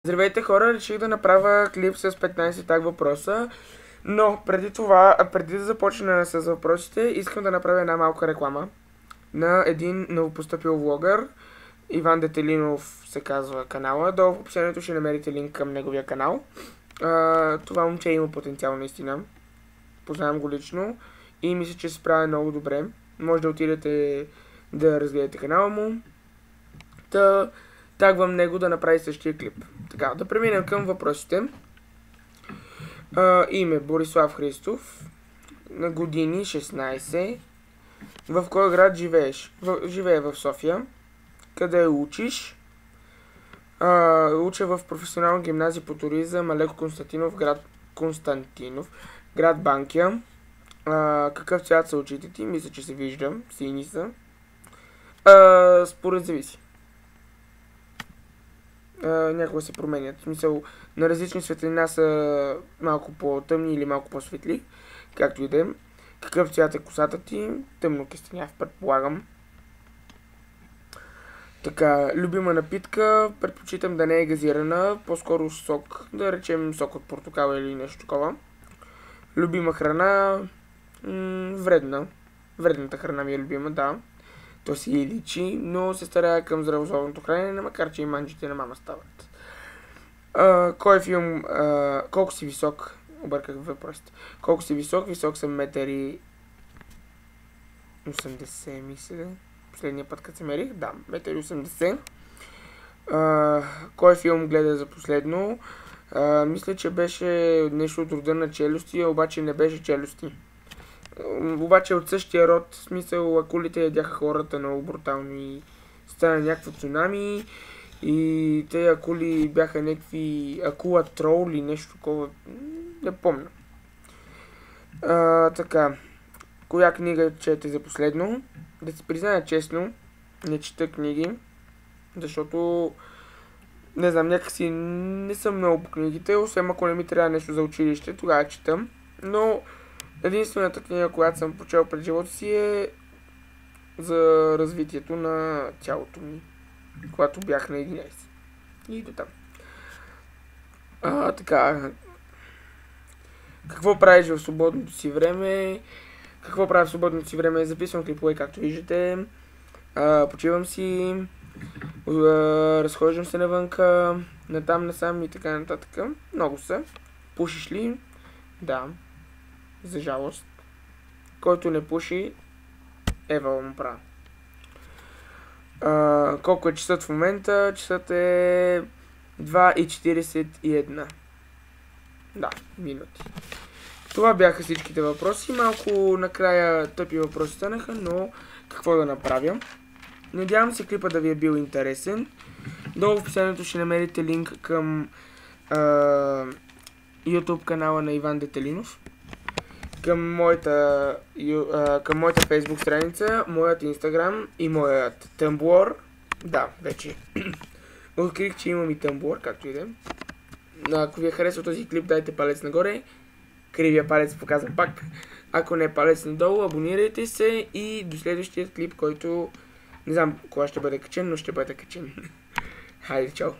Здравейте хора, реших да направя клип с 15 так въпроса, но преди това, преди да започна с въпросите, искам да направя една малка реклама на един новопостъпил влогър. Иван Детелинов се казва канала. Долу в описанието ще намерите линк към неговия канал. Това момче има потенциал наистина. Познавам го лично и мисля, че се справя много добре. Може да отидете да разгледате канала му. Тагвам него да направи същия клип. Така, да преминем към въпросите. Име Борислав Христов. На години 16. В кой град живееш? Живее в София. Къде учиш? Уча в професионална гимназия по туризъм Алеко Константинов, град Банкя. Какъв цвят са очите ти? Мисля, че се виждам. Сини са. Според зависи. Някога се променят. В смисъл, на различни светлина са малко по-тъмни или малко по-светли. Както и да е. Какъв цвят е косата ти? Тъмно кестеняв, предполагам. Така, любима напитка, предпочитам да не е газирана, по-скоро сок, да речем сок от портокала или нещо такова. Любима храна, вредна. Вредната храна ми е любима, да. То си и личи, но се старая към здравословното хранене, макар че и манджите на мама стават. Кой филм, колко си висок? Обърках въпросите. Колко си висок? Висок съм 1,80 м, мисля. Последния път, като се мерих, да, 1,80 м. Кой филм гледа за последно? Мисля, че беше нещо от рода на Челюсти, обаче не беше Челюсти. Обаче от същия род, в смисъл, акулите ядяха хората много брутално и стана някакво цунами. И те акули бяха някакви акула трол или нещо такова, не помня. Така, коя книга чете за последно? Да си призная честно, не чета книги, защото, не знам, някакси не съм много по книгите, освен ако не ми трябва нещо за училище, тогава четам. Но единствената книга, която съм прочел пред живота си е за развитието на тялото ми, когато бях на 11. И до там. Така. Какво правиш в свободното си време? Какво правя в свободното си време? Записвам клипове, както виждате. Почивам си. Разхождам се навънка. Натам, насам и така нататък. Много са. Пушиш ли? Да. За жалост. Който не пуши, Ева му правя. Колко е часът в момента? Часът е 2:41. Да, минути. Това бяха всичките въпроси. Малко накрая тъпи въпроси станаха, но какво да направя? Надявам се клипа да ви е бил интересен. Долу в описанието ще намерите линк към YouTube канала на Иван Детелинов, към моята Facebook страница, моят Instagram и моят Tumblr. Да, вече открих, че имам и Tumblr, както и да е. Ако ви е харесал този клип, дайте палец нагоре. Кривия палец показвам пак. Ако не, палец надолу, абонирайте се и до следващия клип, който не знам кога ще бъде качен, но ще бъде качен. Хайде, чао!